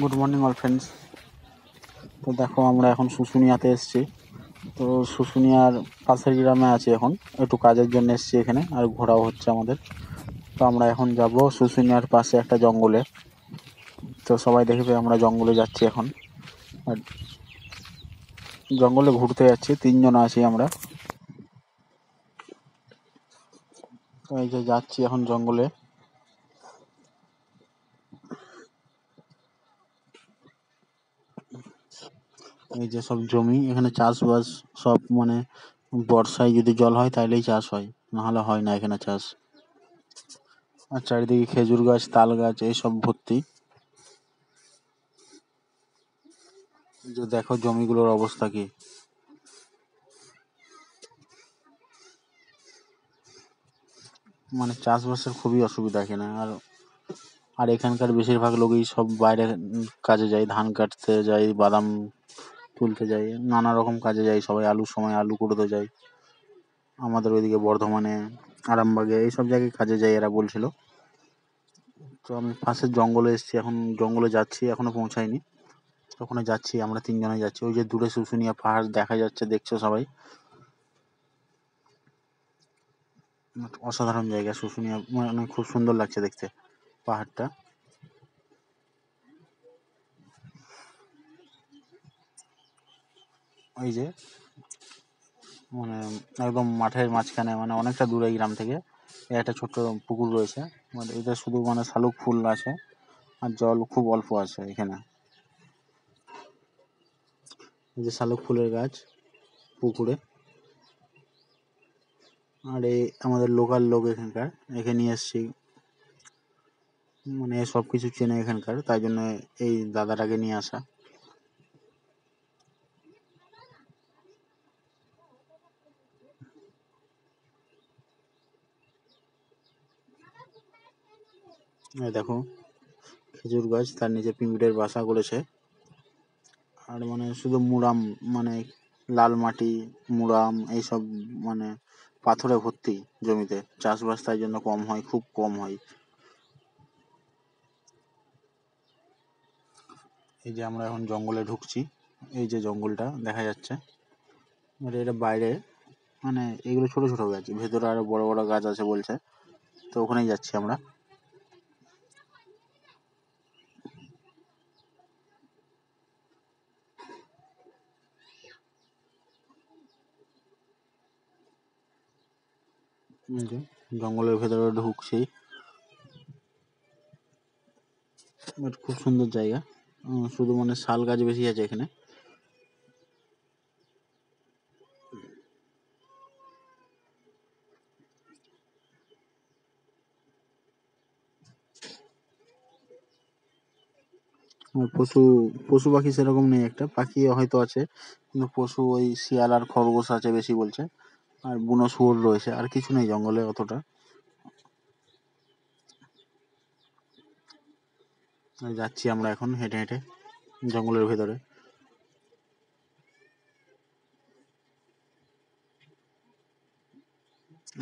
Good morning all friends. তো দেখো আমরা এখন শুশুনিয়াতে এসেছি। তো শুশুনিয়ার পাশের গ্রামে আছি, এখন একটু কাজের জন্য এসেছি এখানে, আর ঘোরাও হচ্ছে আমাদের। তো আমরা এখন যাব শুশুনিয়ার পাশে একটা জঙ্গলে। তো সবাই দেখবে আমরা জঙ্গলে যাচ্ছি এখন, আর জঙ্গলে ঘুরতে যাচ্ছি, 3 জন আছি আমরা। তো এই যে যাচ্ছি এখন জঙ্গলে। এই যে সব জমি, এখানে চাষবাস সব, মানে বর্ষায় যদি জল হয় তাহলেই চাষ হয়, নাহলে হয় না এখানে চাষ। আর চারিদিকে খেজুর গাছ, তাল গাছ এইসব ভর্তি। যে দেখো জমিগুলোর অবস্থা কি, মানে চাষবাসের খুবই অসুবিধা এখানে। আর আর এখানকার বেশিরভাগ লোকই সব বাইরে কাজে যায়, ধান কাটতে যায়, বাদাম তুলতে যায়, নানা রকম কাজে যায় সবাই। আলুর সময় আলু কুড়োতে যায়, আমাদের ওইদিকে বর্ধমানে, আরামবাগে এইসব জায়গায় কাজে যায় এরা বলছিল। তো আমি পাশের জঙ্গলে এসেছি, এখন জঙ্গলে যাচ্ছি, এখনো পৌঁছাইনি। ওখানে যাচ্ছি, আমরা 3 জনে যাচ্ছি। ওই যে দূরে শুশুনিয়া পাহাড় দেখা যাচ্ছে, দেখছো সবাই। অসাধারণ জায়গা শুশুনিয়া, মানে খুব সুন্দর লাগছে দেখতে পাহাড়টা। ওই যে মানে একদম মাঠের মাঝখানে, মানে অনেকটা দূরে গ্রাম থেকে একটা ছোট্ট পুকুর রয়েছে। মানে এটা শুধু মানে শালুক ফুল আছে, আর জল খুব অল্প আছে এখানে। এই যে শালুক ফুলের গাছ পুকুরে। আর এই আমাদের লোকাল লোক এখানকার, এখানে নিয়ে এসছি, মানে সব কিছু চেনে এখানকার, তাই জন্য এই দাদাটাকে নিয়ে আসা। এই দেখো খেজুর গাছ, তার নিচে পিঁপড়ের বাসা করেছে। আর মানে শুধু মুরাম, মানে লাল মাটি, মুরাম এইসব, মানে পাথরে ভর্তি জমিতে। চাষবাস তাই জন্য কম হয়, খুব কম হয়। এই যে আমরা এখন জঙ্গলে ঢুকছি, এই যে জঙ্গলটা দেখা যাচ্ছে, মানে এটা বাইরে, মানে এগুলো ছোট ছোট গাছ, ভেতরে আরো বড় বড় গাছ আছে বলছে। তো ওখানেই যাচ্ছি আমরা। এই যে জঙ্গলের ভেতরে ঢুকছি, খুব সুন্দর জায়গা। শুধু মানে শাল গাছ বেশি আছে এখানে। আর পশু পশু পাখি সেরকম নেই, একটা পাখি হয়তো আছে, কিন্তু পশু ওই শিয়াল আর খরগোশ আছে বেশি বলছে। আর বুনো শুয়োর রয়েছে, আর কিছু নেই জঙ্গলে অতটা। যাচ্ছি আমরা এখন হেঁটে হেঁটে জঙ্গলের ভেতরে।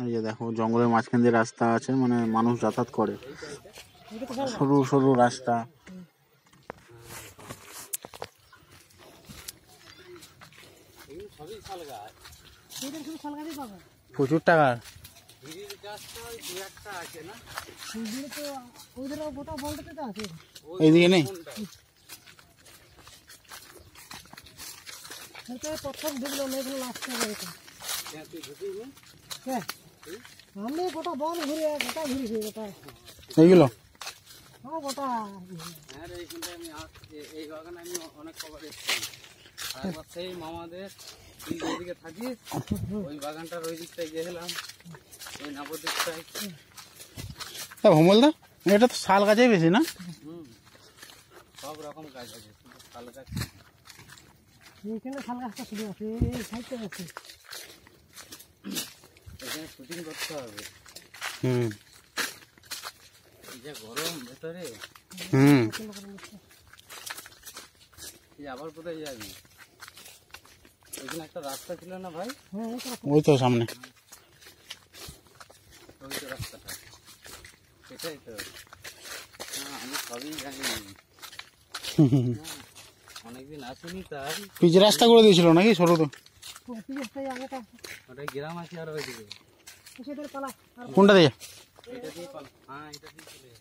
এই যে দেখো জঙ্গলের মাঝখান দিয়ে রাস্তা আছে, মানে মানুষ যাতায়াত করে, সরু সরু রাস্তা। প্রচুর টাকার। এইদিকে নেই। প্রথম ঢুকলো মেঘলা লাস্টে আমি গোটা বন ঘুরে গোটা ঘুরেছি গোটা এইগুলো হ্যাঁ গোটা। এই বাগানে আমি অনেক কবার এসেছি। একবার সেই মামাদের ওইদিকে থাকি, ওই বাগানটার ওই দিকটায় গেছিলাম, ওই নবদ্বীপটায়। ভমলদা, এটা তো শাল গাছই বেশি না? সব রকম গাছ আছে, শুধু শাল গাছ। এইখানে শাল গাছটা শুধু আছে, এই সাইডটা আছে। এখানে শুটিং করতে হবে। এই যে গরম ভেতরে, আবার কোথায় যাবি? এখানে একটা রাস্তা ছিল না ভাই? ওই তো সামনে, ওই তো রাস্তাটা, সেটাই তো। আমি সবই জানি। অনেকদিন আসেনি তাই। পিচ রাস্তা করে দিয়েছিল নাকি সরু তো? ওটা গ্রাম আছে আর ওইদিকে। কোনটা দিয়ে? এটা দিয়ে পাল, হ্যাঁ এটা দিয়ে চলে যাবে।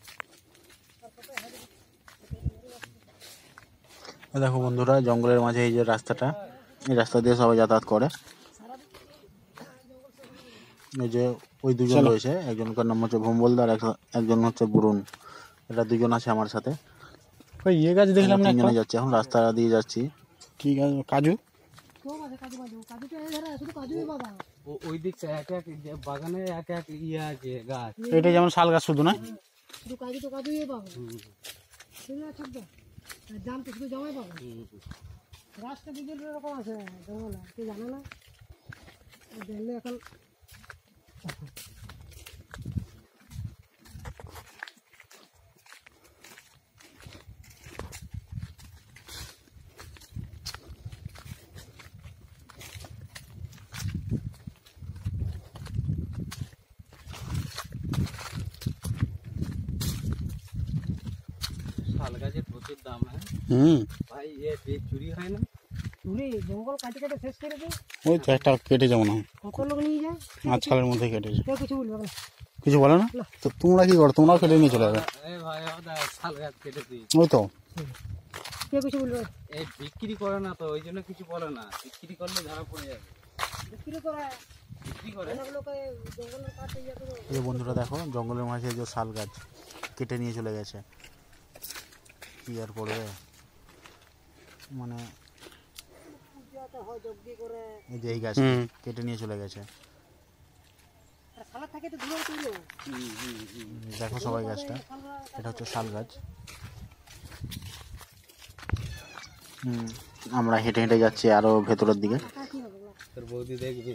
দেখো বন্ধুরা, জঙ্গলের মাঝে এই যে রাস্তাটা, এই রাস্তা দিয়ে সবাই যাতায়াত করে। এই যে ওই দুজন রয়েছে, একজনকার নাম হচ্ছে ভম্বলদার, একজন হচ্ছে বুরুন। এটা দুজন আছে আমার সাথে। ওই ইয়ে গাছ দেখলাম না, তিনজনে যাচ্ছি এখন, রাস্তা দিয়ে যাচ্ছি। কি গাছ? কাজু। ওই দিকটা এক এক বাগানে এক এক ইয়ে আছে গাছ। এটা যেমন শাল গাছ শুধু না? রাস্তা বিভিন্ন রকম আছে জঙ্গল, তুই জানো না? দেখলে এখন শাল গাছের প্রচুর দাম। হ্যাঁ ভাই, এ চুরি হয় না? চুরি জঙ্গল কাটে কাটে শেষ করে দেয়। ওই তো একটা কেটে যাবো না, কত লোক নিয়ে যায়, মাঝখানের মধ্যে কেটেছে। কেউ কিছু বলবে না। কিছু বলে না তো? তোমরা কি করো? তোমরাও কেটে নিয়ে চলে যাবে। এ ভাই, শাল গাছ কেটে দিই। ওই তো কেউ কিছু বলবে না। এই বিক্রি করে না তো, ওই জন্য কিছু বলে না। বিক্রি করলে ধরা পড়ে যাবে। বিক্রি করে বিক্রি করে অনেক লোক জঙ্গলের কাছে ইয়ে করে। এই যে বন্ধুরা দেখো, জঙ্গলের মাঝে যে শাল গাছ কেটে নিয়ে চলে গেছে। কি আর করবে, মানে এই যে এই গাছ কেটে নিয়ে চলে গেছে। দেখো সবাই গাছটা, এটা হচ্ছে শাল গাছ। আমরা হেঁটে হেঁটে যাচ্ছি আরো ভেতরের দিকে। তোর বৌদি দেখবে।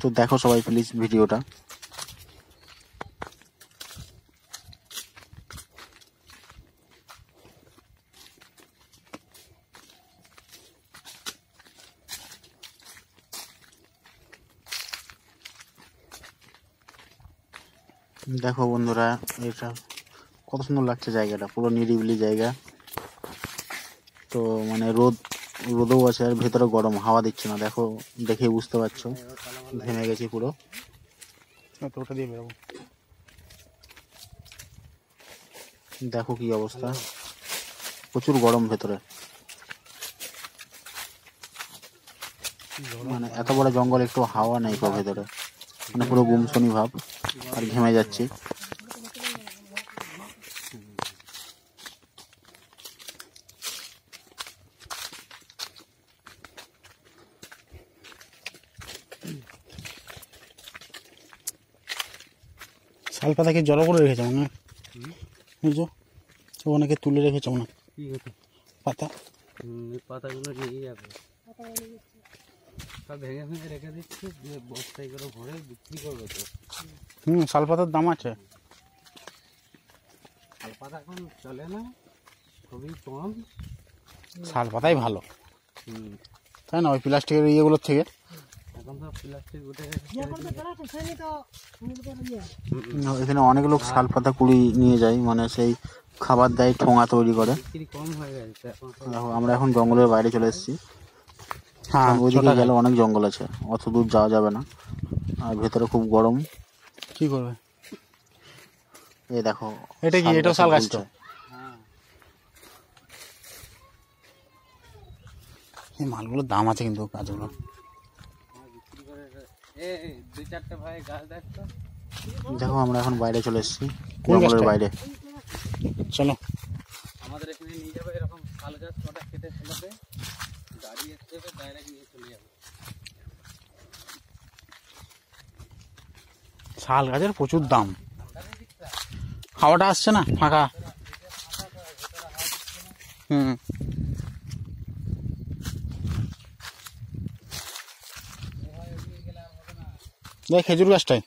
তো দেখো সবাই প্লিজ ভিডিওটা। দেখো বন্ধুরা, এটা কত সুন্দর লাগছে জায়গাটা, পুরো নিরিবিলি জায়গা। তো মানে রোদও আছে আর ভেতরে গরম, হাওয়া দিচ্ছে না। দেখো, দেখে বুঝতে পারছো, ঘেমে গেছি পুরো। তো ওটা দিয়ে বেরোবো। দেখো কি অবস্থা, প্রচুর গরম ভেতরে। মানে এত বড় জঙ্গল, একটু হাওয়া নেই তো ভেতরে, মানে পুরো গুমসনি ভাব, আর ঘেমে যাচ্ছি। শাল পাতাকে জড়ো করে রেখেছে মনে হয়, অনেকে তুলে রেখেছে মনে হয় পাতা। পাতাগুলো নিয়ে যাবে, সব ভেঙে ভেঙে রেখে দিচ্ছে, দিয়ে বস্তায় করে ভরে বিক্রি করবে তো। শাল পাতার দাম আছে। শাল পাতা এখন চলে না, খুবই কম। শাল পাতাই ভালো, তাই না? ওই প্লাস্টিকের ইয়েগুলোর থেকে এখন তো প্লাস্টিক উঠে এখানে অনেক লোক শাল পাতা কুড়ি নিয়ে যায়, মানে সেই খাবার দেয়, ঠোঙা তৈরি করে। বিক্রি কম হয়ে গেছে এখন। দেখো আমরা এখন জঙ্গলের বাইরে চলে এসেছি। হ্যাঁ, ওইদিকে গেলে অনেক জঙ্গল আছে, অত দূর যাওয়া যাবে না, আর ভেতরে খুব গরম। কি করবে? এই দেখো, এটা কি? এটা শাল গাছ তো। এই মালগুলোর দাম আছে কিন্তু, গাছগুলো। দুই চারটে ভাই গাছ দেখতো। দেখো আমরা এখন বাইরে চলে এসেছি, জঙ্গলের বাইরে। চলো, আমাদের এখানে নিয়ে যাবে এরকম শাল গাছ কটা কেটে ফেলাবে, গাড়ি এসে ডাইরেক্ট নিয়ে চলে যাবে। শাল গাছের প্রচুর দাম। হাওয়াটা আসছে না, ফাঁকা। দেখ খেজুর গাছটাই।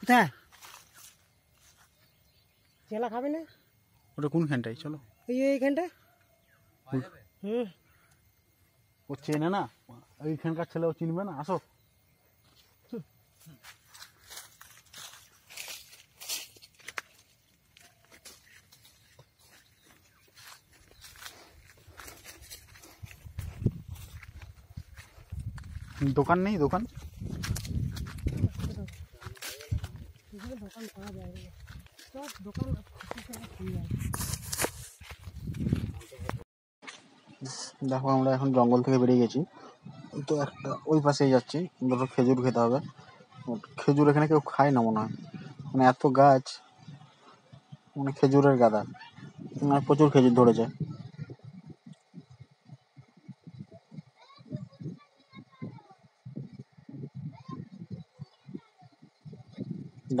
কোথায় চেলা খাবে না? ওটা কোনখানটাই? চলো এইখানটা। ও চেনে না, এইখানকার ছেলেও চিনবে না, আসো। দোকান নেই, দোকান এখানে দোকান পাওয়া যায় না, সব দোকান খুলে যায়। দেখো আমরা এখন জঙ্গল থেকে বেরিয়ে গেছি, তো একটা ওই পাশেই যাচ্ছি, দুটো খেজুর খেতে হবে। খেজুর এখানে কেউ খায় না মনে হয়, মানে এত গাছ, মানে খেজুরের গাদা, মানে প্রচুর খেজুর ধরেছে।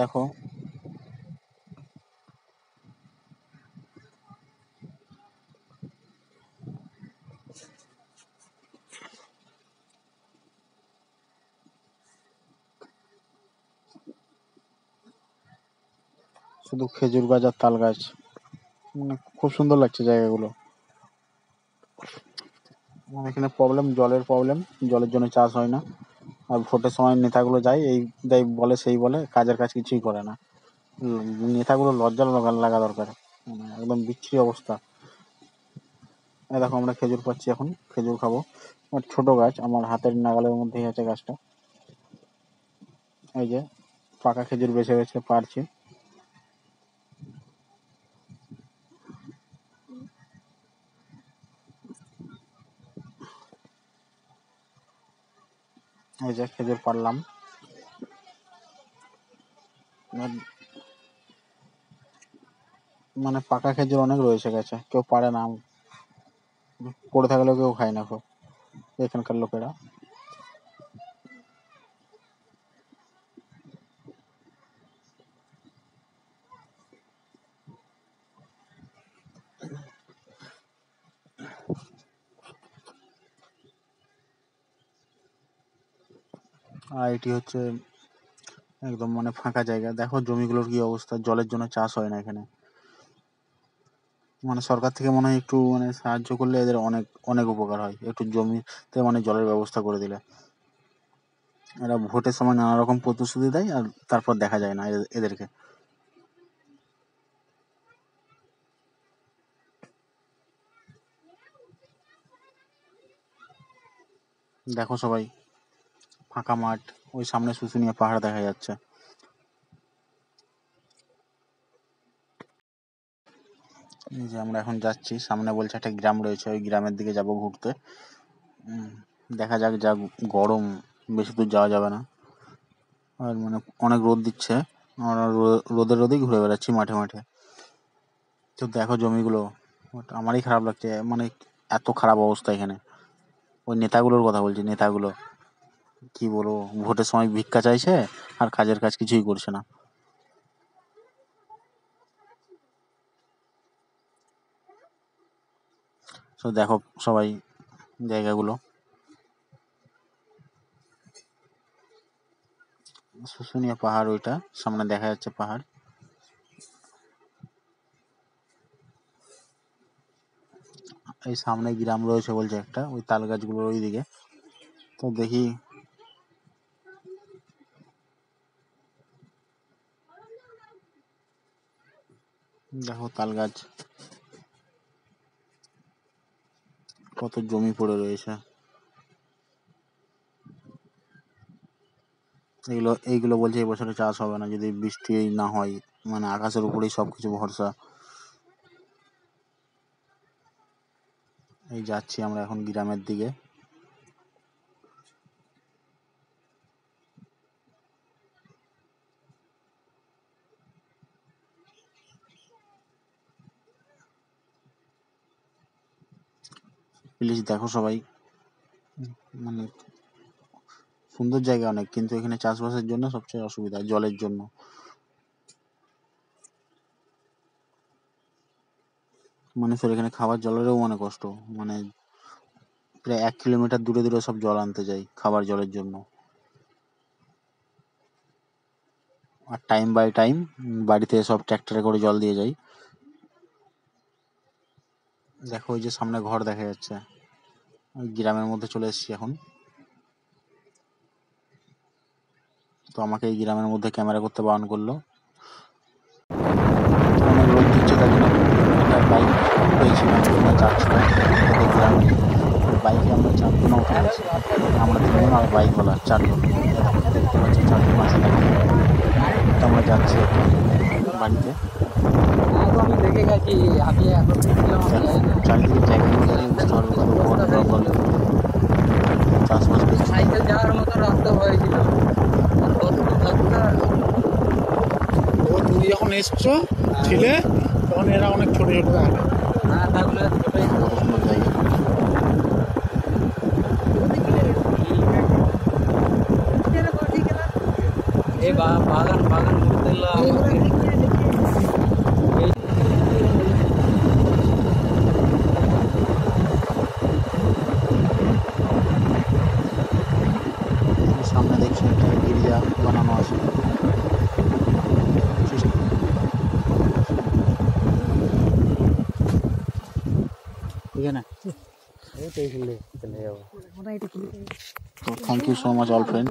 দেখো শুধু খেজুর গাছ আর তাল গাছ, মানে খুব সুন্দর লাগছে জায়গাগুলো। আমার এখানে প্রবলেম, জলের প্রবলেম, জলের জন্য চাষ হয় না। আর ভোটের সময় নেতাগুলো যায়, এই দেয় বলে সেই বলে, কাজের কাজ কিছুই করে না। নেতাগুলো লজ্জা লাগা দরকার, মানে একদম বিচ্ছিরি অবস্থা। এই দেখো আমরা খেজুর পাচ্ছি, এখন খেজুর খাবো। আমার ছোট গাছ, আমার হাতের নাগালের মধ্যেই আছে গাছটা। এই যে পাকা খেজুর বেছে বেছে পারছি। এই যে খেজুর পারলাম, মানে পাকা খেজুর অনেক রয়েছে গাছে, কেউ পারে না, পড়ে থাকলেও কেউ খায় না খুব এখানকার লোকেরা। আর এটি হচ্ছে একদম মানে ফাঁকা জায়গা, দেখো জমিগুলোর কি অবস্থা, জলের জন্য চাষ হয় না এখানে। মানে সরকার থেকে মনে হয় একটু মানে সাহায্য করলে এদের অনেক অনেক উপকার হয়, একটু জমিতে মানে জলের ব্যবস্থা করে দিলে। এরা ভোটের সময় নানা রকম প্রতিশ্রুতি দেয়, আর তারপর দেখা যায় না এদেরকে। দেখো সবাই, ফাঁকা মাঠ, ওই সামনে শুশুনিয়া পাহাড় দেখা যাচ্ছে। এই যে আমরা এখন যাচ্ছি, সামনে বলছে একটা গ্রাম রয়েছে, ওই গ্রামের দিকে যাব ঘুরতে। দেখা যাক, যা গরম, বেশি দূর যাওয়া যাবে না। আর মানে অনেক রোদ দিচ্ছে, আমরা রোদেই ঘুরে বেড়াচ্ছি মাঠে মাঠে। তো দেখো জমিগুলো, আমারই খারাপ লাগছে, মানে এত খারাপ অবস্থা এখানে। ওই নেতাগুলোর কথা বলছি, নেতাগুলো কি বলবো, ভোটের সময় ভিক্ষা চাইছে আর কাজের কাজ কিছুই করছে না। তো দেখো সবাই জায়গাগুলো, শুশুনিয়া পাহাড়, ওইটা সামনে দেখা যাচ্ছে পাহাড়। এই সামনে গ্রাম রয়েছে বলছে একটা, ওই তাল গাছগুলোর ওইদিকে। তো দেখি, দেখো তাল গাছ, কত জমি পড়ে রয়েছে। এইগুলো বলছে এই বছরে চাষ হবে না, যদি বৃষ্টি না হয়, মানে আকাশের উপরেই সবকিছু ভরসা। এই যাচ্ছি আমরা এখন গ্রামের দিকে। প্লিজ দেখো সবাই, মানে সুন্দর জায়গা অনেক, কিন্তু এখানে চাষবাসের জন্য সবচেয়ে অসুবিধা, জলের জন্য। মানুষের এখানে খাবার জলেরও মানে কষ্ট, মানে প্রায় 1 কিলোমিটার দূরে দূরে সব জল আনতে যাই খাবার জলের জন্য। আর টাইম বাই টাইম বাড়িতে সব ট্র্যাক্টরে করে জল দিয়ে যাই। দেখো ওই যে সামনে ঘর দেখা যাচ্ছে, ওই গ্রামের মধ্যে চলে এসেছি এখন। তো আমাকে এই গ্রামের মধ্যে ক্যামেরা করতে বারণ করলো। অনেক রোদ দিচ্ছে তাই জন্য একটা বাইক পেয়েছিলাম, যাচ্ছিলাম গ্রামে। বাইকে আমরা 4 জন উঠে গেছি, আমরা 3 জন আর বাইকওয়ালা 4 জন। দেখতে পাচ্ছি 4 জন আছে নাকি। তো আমরা যাচ্ছি বাড়িতে। আমি দেখে গেছি, আমি এখন ছিলাম, আমি যাই না। চারিদিকে জায়গাগুলো দেখলে বুঝতে পারবো কত বড় জঙ্গল, চাষবাস করছে। সাইকেল যাওয়ার মতো রাস্তা হয়েছিল, তুমি যখন এসছো ছিলে তখন এরা অনেক ছোট ছোট থাকে। হ্যাঁ তাহলে ছোটই কত সুন্দর জায়গা। এই বাগান ঘুরতে এলাম। সামনে দেখছি একটা গির্জা বানানো আছে। এখানে এই তো এখানে চলে যাবো। তো thank you so much all friend.